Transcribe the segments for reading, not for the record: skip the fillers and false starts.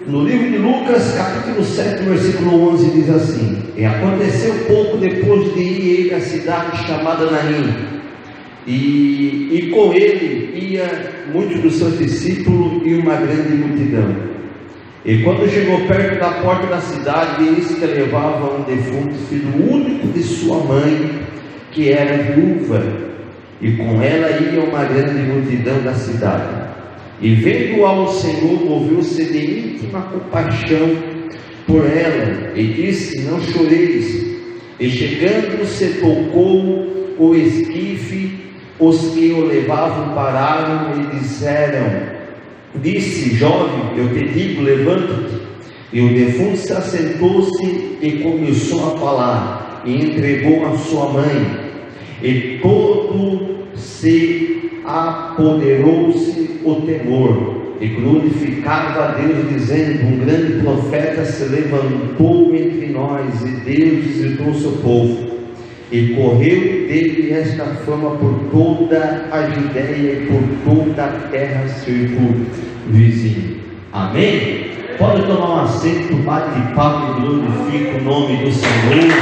No livro de Lucas, capítulo 7, versículo 11, diz assim: E aconteceu pouco depois de ir ele à cidade chamada Naim, e com ele ia muitos dos seus discípulos e uma grande multidão. E quando chegou perto da porta da cidade, eis que levava um defunto filho único de sua mãe, que era viúva, e com ela ia uma grande multidão da cidade. E vendo ao Senhor, moveu-se de íntima compaixão por ela, e disse: Não choreis. E chegando-se, tocou o esquife. Os que o levavam pararam e disse: Jovem, eu te digo, levanta-te. E o defunto se assentou-se e começou a falar, e entregou a sua mãe. E todo se apoderou-se o temor, e glorificava a Deus, dizendo: Um grande profeta se levantou entre nós, e Deus visitou o seu povo. E correu dele esta fama por toda a Judéia e por toda a terra circunvizinha. Amém? Pode tomar um assento, bate papo e glorifica o nome do Senhor.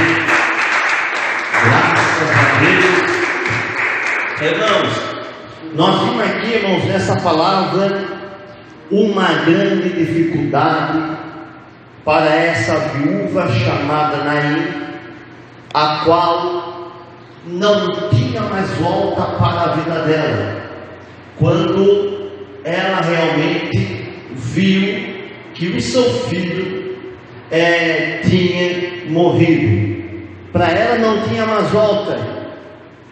Graças a Deus. Irmãos, nós vimos aqui, irmãos, nessa palavra, uma grande dificuldade para essa viúva chamada Naim, a qual não tinha mais volta para a vida dela, quando ela realmente viu que o seu filho tinha morrido. Para ela não tinha mais volta,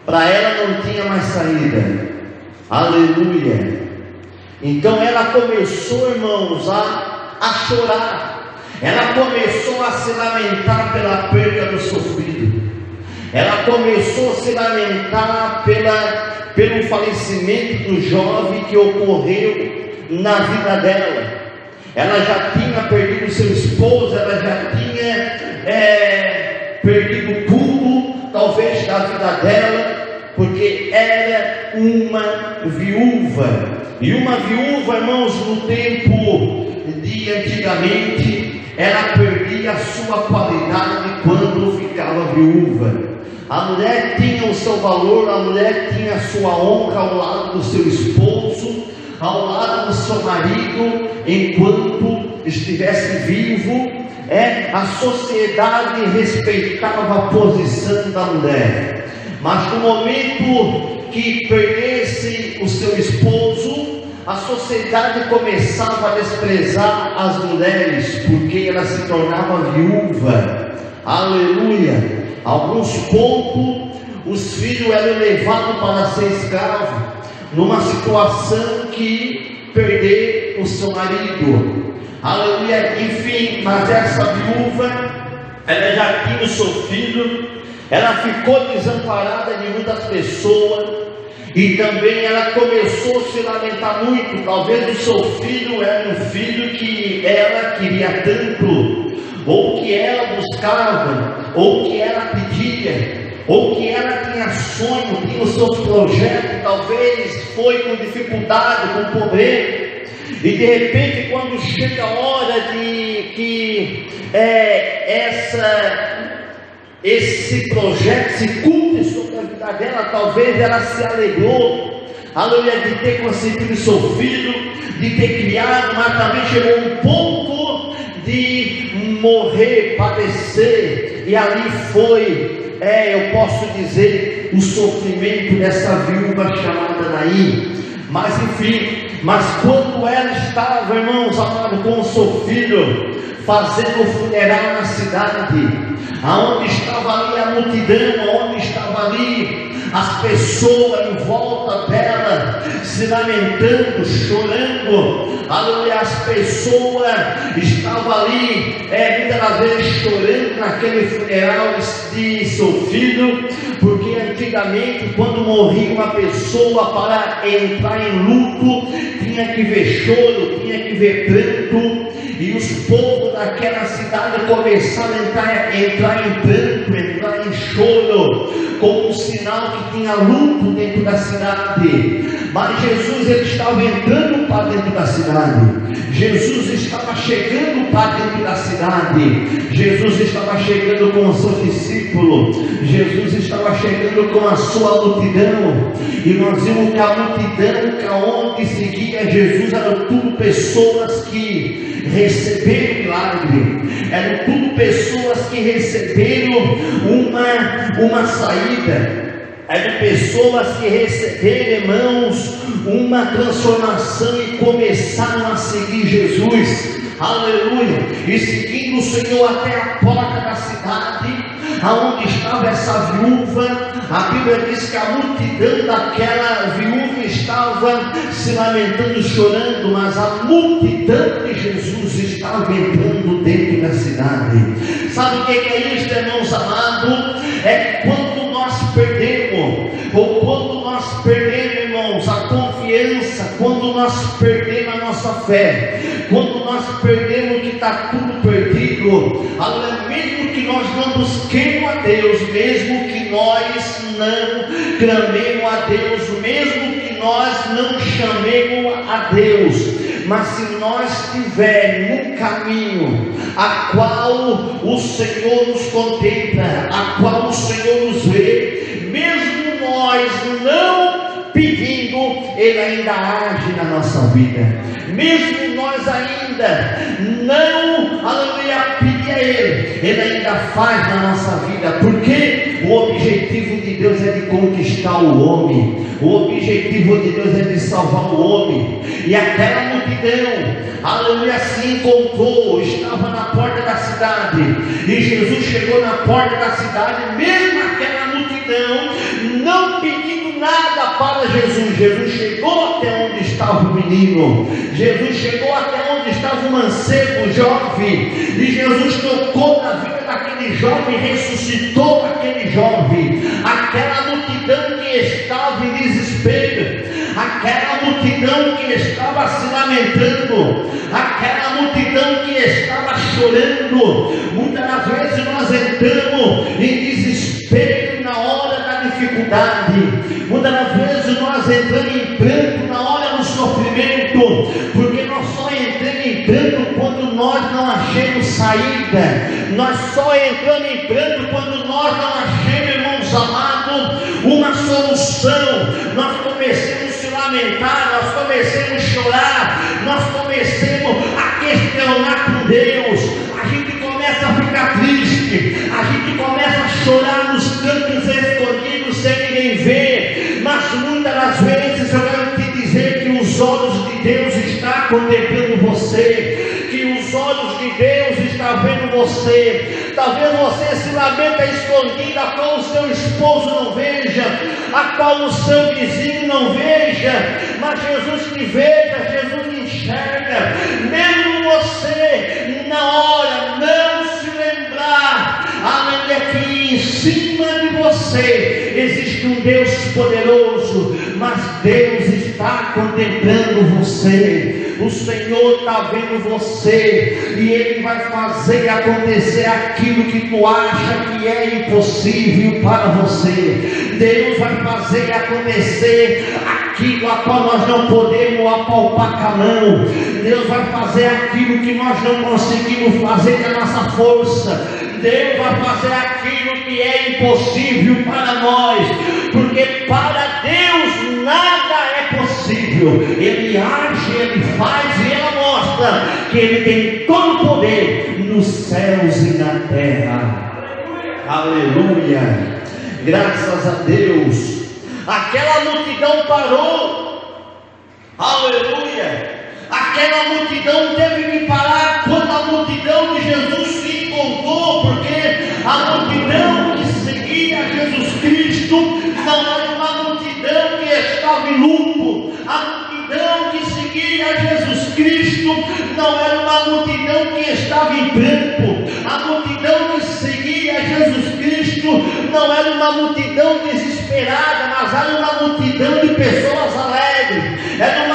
para ela não tinha mais saída. Aleluia. Então ela começou, irmãos, a chorar. Ela começou a se lamentar pela perda do seu filho. Ela começou a se lamentar pelo falecimento do jovem que ocorreu na vida dela. Ela já tinha perdido seu esposo, ela já tinha perdido tudo, talvez, da vida dela, porque era uma viúva. E uma viúva, irmãos, no tempo de antigamente, ela perdia a sua qualidade quando ficava viúva. A mulher tinha o seu valor, a mulher tinha a sua honra ao lado do seu esposo, ao lado do seu marido, enquanto estivesse vivo. A sociedade respeitava a posição da mulher, mas no momento que perdesse o seu esposo, a sociedade começava a desprezar as mulheres, porque ela se tornava viúva. Aleluia. Alguns poucos, os filhos eram levados para ser escravos, numa situação que perder o seu marido. Aleluia. Enfim, mas essa viúva, ela já tinha o seu filho, ela ficou desamparada de muitas pessoas. E também ela começou a se lamentar muito. Talvez o seu filho era um filho que ela queria tanto, ou que ela buscava, ou que ela pedia, ou que ela tinha sonho, tinha os seus projetos. Talvez foi com dificuldade, com problema. E de repente, quando chega a hora de que esse projeto se cumpre sobre a vida dela, talvez ela se alegrou, aleluia, de ter conseguido seu filho, de ter criado, mas também chegou um ponto de morrer, padecer, e ali foi, eu posso dizer, o sofrimento dessa viúva chamada Naim. Mas enfim, quando ela estava, irmãos amados, com o seu filho, fazendo o funeral na cidade, aonde estava ali a multidão, aonde estava ali as pessoas em volta dela, se lamentando, chorando, aleluia, as pessoas estavam ali, muitas das vezes chorando naquele funeral de seu filho, porque antigamente, quando morria uma pessoa, para entrar em luto, tinha que ver choro, tinha que ver pranto, e os povos daquela cidade começaram a entrar em pranto, entrar em choro, como um sinal que tinha luto dentro da cidade. Mas Jesus, ele estava entrando para dentro da cidade. Jesus estava chegando para dentro da cidade. Jesus estava chegando com os seus discípulos. Jesus estava chegando com a sua multidão. E nós vimos que a multidão que aonde seguia Jesus eram tudo pessoas que receberam milagre, eram tudo pessoas que receberam uma saída, eram pessoas que receberam, irmãos, uma transformação e começaram a seguir Jesus. Aleluia! E seguindo o Senhor até a porta da cidade, aonde estava essa viúva, a Bíblia diz que a multidão daquela viúva estava se lamentando, chorando, mas a multidão de Jesus estava entrando dentro da cidade. Sabe o que é isso, irmãos amados? É quando nós perdemos, ou quando nós perdemos, irmãos, a confiança, quando nós perdemos a nossa fé, quando nós perdemos que está tudo perdido, mesmo que nós não busquemos a Deus, mesmo que nós não clamemos a Deus, mesmo que nós não chamemos a Deus, mas se nós estivermos num caminho a qual o Senhor nos contempla, a qual o Senhor nos vê, mesmo nós não pedindo, Ele ainda age na nossa vida, mesmo nós ainda não, aleluia, pedir a Ele ainda faz na nossa vida, porque o objetivo de Deus é de conquistar o homem, o objetivo de Deus é de salvar o homem. E aquela multidão, aleluia, se encontrou, estava na porta da cidade, e Jesus chegou na porta da cidade, mesmo aquela multidão não pedindo nada para Jesus. Jesus chegou até onde estava o menino, Jesus chegou até onde estava o mancebo, o jovem, e Jesus tocou na vida daquele jovem, ressuscitou aquele jovem. Aquela multidão que estava em desespero, aquela multidão que estava se lamentando, aquela multidão que estava chorando. Muitas das vezes nós entramos em desespero na hora da dificuldade, muitas das vezes nós entramos em pranto na hora do sofrimento, porque nós só entramos em pranto quando nós não achamos saída, nós só entramos em pranto quando nós não achamos, irmãos amados, uma solução. Nós começamos a se lamentar, nós começamos a chorar, nós começamos a questionar com Deus, a gente começa a ficar triste, a gente começa a chorar nos cantos escondidos sem ninguém ver, mas muitas das vezes eu quero te dizer que os olhos de Deus estão contemplando você, que os olhos de Deus estão vendo você. Talvez você se lamenta escondida, a qual o seu esposo não veja, a qual o seu vizinho não veja, mas Jesus te veja, Jesus te enxerga, mesmo você na hora não se lembrar, aleluia, que em cima de você existe um Deus poderoso, mas Deus está contemplando você. O Senhor está vendo você, e Ele vai fazer acontecer aquilo que tu acha que é impossível para você. Deus vai fazer acontecer aquilo a qual nós não podemos apalpar com a mão. Deus vai fazer aquilo que nós não conseguimos fazer com a nossa força. Deus vai fazer aquilo que é impossível para nós, porque para Deus nada é possível. Ele age, Ele faz e Ele mostra que Ele tem todo o poder nos céus e na terra. Aleluia! Graças a Deus. Aquela multidão parou. Aleluia! Aquela multidão teve que parar quando a multidão de Jesus se encontrou, porque a multidão que seguia Jesus Cristo não era uma multidão que estava em luto. A multidão que seguia Jesus Cristo não era uma multidão que estava em pranto. A multidão que seguia Jesus Cristo não era uma multidão desesperada, mas era uma multidão de pessoas alegres. Era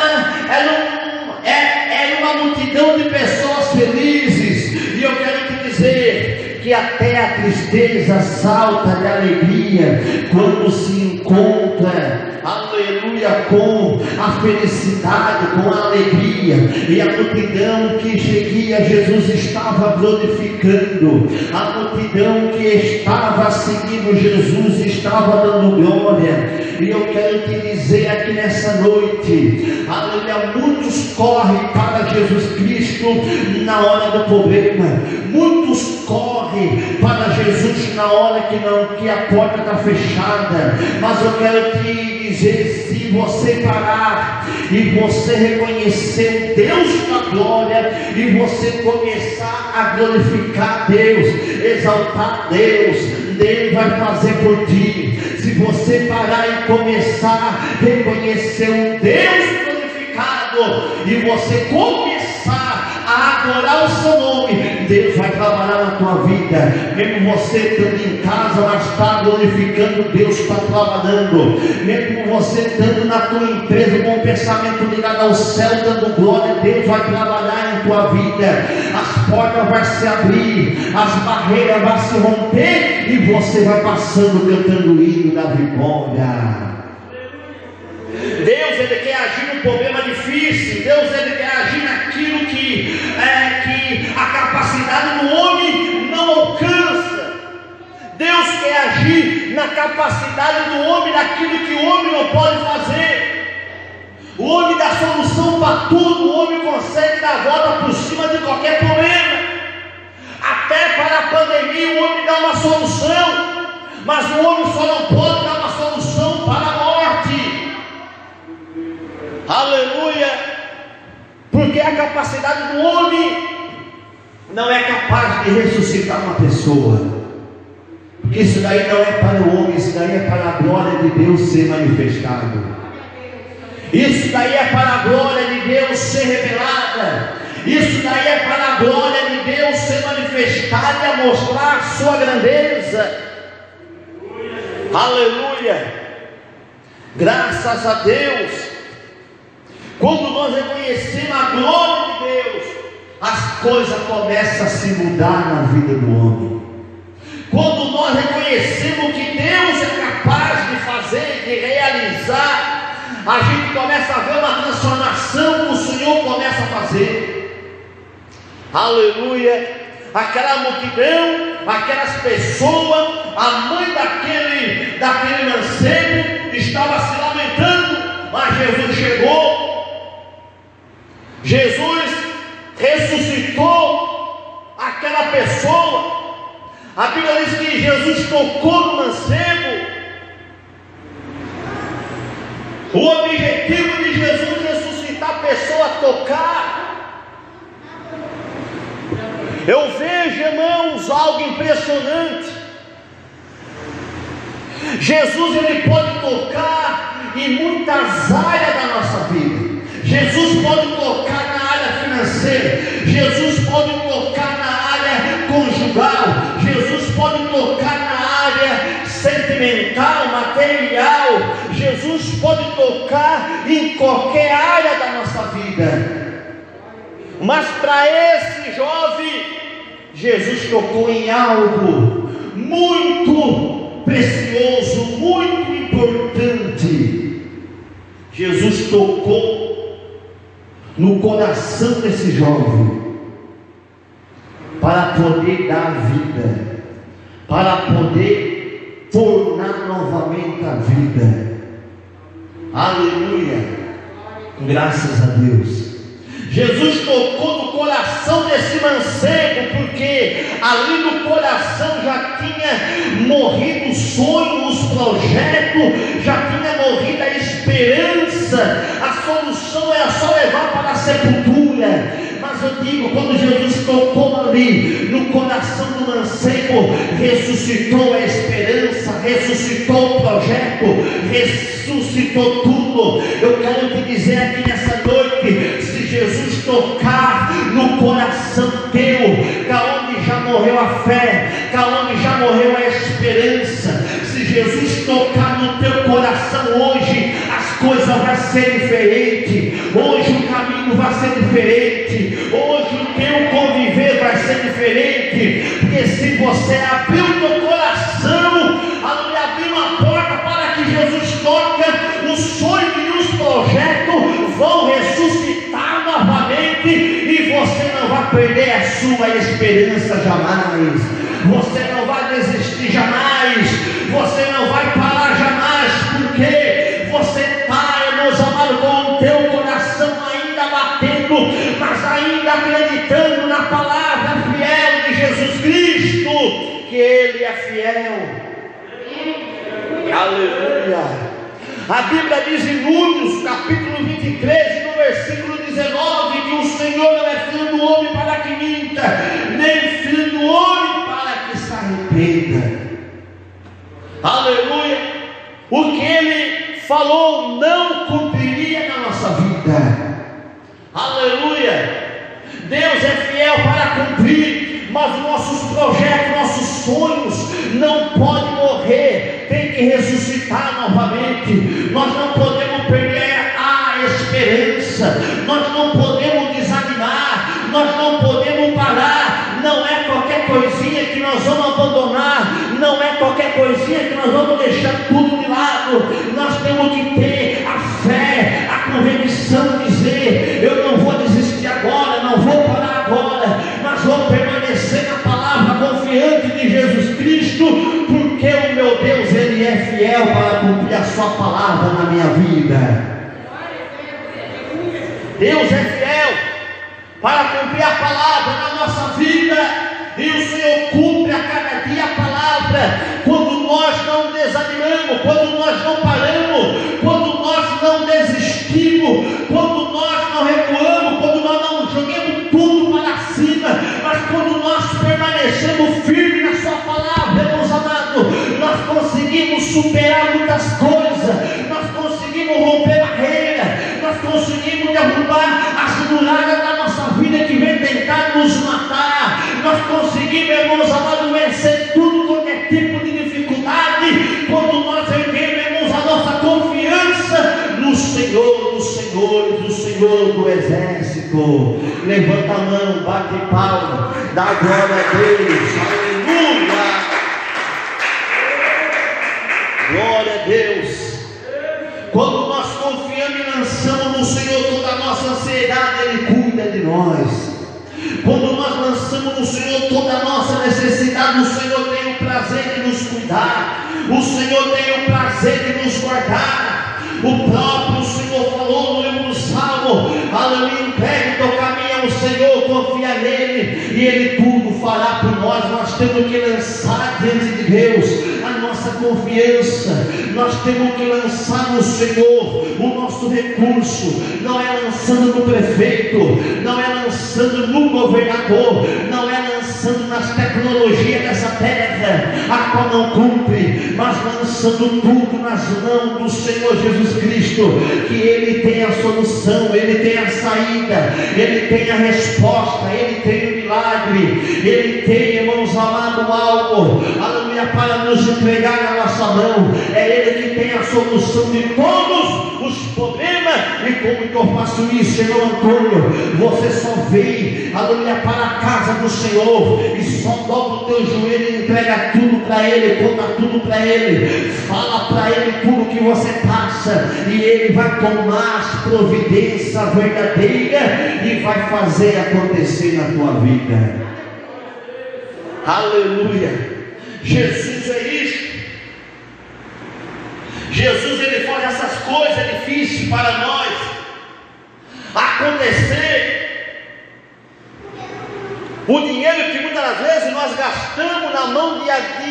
uma multidão de pessoas felizes. E eu quero te dizer que até a tristeza salta de alegria quando se encontra, aleluia, aleluia, com a felicidade, com a alegria, e a multidão que seguia Jesus estava glorificando, a multidão que estava seguindo Jesus estava dando glória. E eu quero te dizer aqui nessa noite, aleluia, muitos correm para Jesus Cristo na hora do problema, muitos correm para Jesus na hora que a porta está fechada, mas eu quero te dizer, se você parar e você reconhecer o Deus da glória, e você começar a glorificar Deus, exaltar Deus, Deus vai fazer por ti. Se você parar e começar a reconhecer um Deus glorificado, e você começar a adorar o seu nome, Deus vai trabalhar na tua vida. Mesmo você estando em casa, mas está glorificando Deus, está trabalhando. Mesmo você estando na tua empresa com o pensamento ligado ao céu, dando glória, Deus vai trabalhar em tua vida. As portas vão se abrir, as barreiras vão se romper, e você vai passando cantando o hino da vitória. Deus, Ele quer agir no problema difícil. Deus, Ele quer agir naquilo que a capacidade do homem não alcança. Deus quer agir na capacidade do homem, naquilo que o homem não pode fazer. O homem dá solução para tudo, o homem consegue dar a volta por cima de qualquer problema. Até para a pandemia o homem dá uma solução, mas o homem só não pode dar uma solução para a morte. Aleluia, porque a capacidade do homem não é capaz de ressuscitar uma pessoa, porque isso daí não é para o homem, isso daí é para a glória de Deus ser manifestado, isso daí é para a glória de Deus ser revelada, isso daí é para a glória de Deus ser manifestada e a mostrar a sua grandeza. Aleluia, graças a Deus. Quando nós reconhecemos a glória de Deus, as coisas começam a se mudar na vida do homem. Quando nós reconhecemos que Deus é capaz de fazer, de realizar, a gente começa a ver uma transformação que o Senhor começa a fazer. Aleluia. Aquela multidão, aquelas pessoas, a mãe daquele mancebo estava se lamentando, mas Jesus chegou. Jesus ressuscitou aquela pessoa. A Bíblia diz que Jesus tocou no mancebo. O objetivo de Jesus é ressuscitar a pessoa, tocar. Eu vejo, irmãos, algo impressionante. Jesus, Ele pode tocar em muitas áreas da nossa vida. Jesus pode tocar na área financeira, Jesus pode tocar na área conjugal, Jesus pode tocar na área sentimental, material, Jesus pode tocar em qualquer área da nossa vida. Mas para esse jovem, Jesus tocou em algo muito precioso, muito importante. Jesus tocou no coração desse jovem, para poder dar vida, para poder tornar novamente a vida. Aleluia, graças a Deus. Jesus tocou no coração desse mancebo, porque ali no coração já tinha morrido o sonho, os projetos, já tinha morrido a esperança. A solução era só levar para a sepultura. Mas eu digo, quando Jesus tocou ali no coração do mancebo, ressuscitou a esperança, ressuscitou o projeto, ressuscitou tudo. Eu quero te dizer aqui nessa noite, se Jesus tocar no coração teu, da onde já morreu a fé, da onde já morreu a esperança, se Jesus tocar no teu coração hoje, as coisas vão ser diferentes. Hoje o caminho vai ser diferente. Hoje o teu conviver vai ser diferente. Porque se você abrir o teu coração, abrir uma porta para que Jesus toque, o sonho e o vai perder a sua esperança jamais. Você não vai desistir jamais. Você não vai parar jamais. Porque você está, meus amados, com o teu coração ainda batendo, mas ainda acreditando na palavra fiel de Jesus Cristo, que Ele é fiel. Aleluia. A Bíblia diz em Números, capítulo 23, no versículo 19, que o Senhor não é filho do homem para que minta, nem filho do homem para que se arrependa. Aleluia. O que Ele falou não cumpriria na nossa vida. Aleluia. Deus é fiel para cumprir, mas nossos projetos, nossos sonhos não podem morrer, tem que ressuscitar novamente. Nós não podemos perder a esperança, nós não podemos desanimar, nós não podemos parar. Não é qualquer coisinha que nós vamos abandonar, não é qualquer coisinha que nós vamos deixar tudo de lado. Nós temos que ter a fé, a convicção de dizer: eu não vou desistir agora, não vou parar agora, mas vou permanecer na palavra, confiante de Jesus Cristo, porque o meu Deus, Ele é fiel para cumprir a sua palavra na minha vida. Deus é fiel para cumprir a palavra na nossa vida, e o Senhor cumpre a cada dia a palavra. Quando nós não desanimamos, quando nós não paramos, quando nós não desistimos, quando nós não recuamos, quando nós não jogamos tudo para cima, mas quando nós permanecemos firmes na sua palavra, meus amados, nós conseguimos superar muitas coisas, nós conseguimos romper barreiras, nós conseguimos derrubar as muralhas da nossa vida que vem tentar nos matar. Nós conseguimos, irmãos amados, vencer tudo qualquer tipo de dificuldade, quando nós erguemos a nossa confiança no Senhor dos Senhores, do Senhor do Exército. Levanta a mão, bate palma, dá glória a Deus. Aleluia! Glória a Deus. Quando nós confiamos e lançamos no Senhor toda a nossa ansiedade, Ele cuida de nós. Quando nós lançamos no Senhor toda a nossa necessidade, o Senhor tem o prazer de nos cuidar, o Senhor tem o prazer de nos guardar. O próprio Senhor falou no livro do Salmo: aleluia, entregue teu caminho ao Senhor, confia nele, e Ele tudo fará por nós. Nós temos que lançar diante de Deus a nossa confiança, nós temos que lançar no Senhor o nosso recurso. Não é lançando no prefeito, não é lançando no governador, não é lançando nas tecnologias dessa terra, a qual não cumpre, mas lançando tudo nas mãos do Senhor Jesus Cristo, que Ele tem a solução, Ele tem a saída, Ele tem a resposta, Ele tem o milagre, Ele tem, irmãos amados, algo, aleluia, para nos entregar na nossa mão. É Ele que tem a solução de todos os problemas. E como que eu faço isso, irmão Antônio? Você só vem, aleluia, para a casa do Senhor e só dobra o teu joelho e entrega tudo para Ele, conta tudo para Ele, fala para Ele tudo que você passa, e Ele vai tomar as providências verdadeiras e vai fazer acontecer na tua vida. Aleluia. Jesus é isso. Jesus, Ele faz essas coisas difíceis para nós acontecer. O dinheiro que muitas das vezes nós gastamos na mão de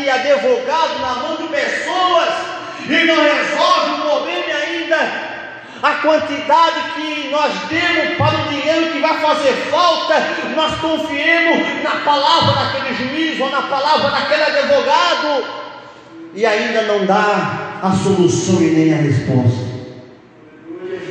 advogado, na mão de pessoas, e não resolve o problema, e ainda a quantidade que nós demos para o dinheiro que vai fazer falta, nós confiemos na palavra daquele juiz ou na palavra daquele advogado, e ainda não dá a solução e nem a resposta.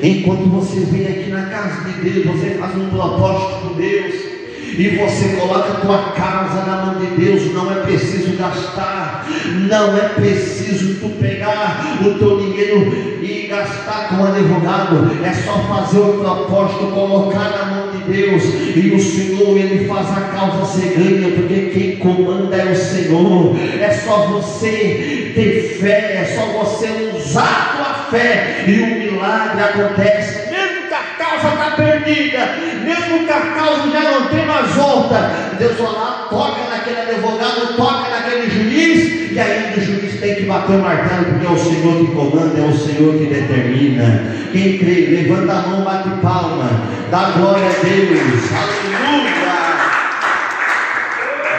Enquanto você vem aqui na casa de Deus, você faz um propósito com Deus, e você coloca a tua casa na mão de Deus, não é preciso gastar, não é preciso tu pegar o teu dinheiro e gastar com o advogado, é só fazer o propósito, colocar na mão de Deus, e o Senhor, Ele faz a causa ser ganha, porque quem comanda é o Senhor. É só você ter fé, é só você usar a tua fé, e o milagre acontece, mesmo que a causa causa está perdida, mesmo que a causa já não tem mais volta, Deus vai lá, toca naquele advogado, toca naquele juiz, e aí o juiz tem que bater o martelo, porque é o Senhor que comanda, é o Senhor que determina. Quem crê, levanta a mão, bate palma, dá glória a Deus, aleluia.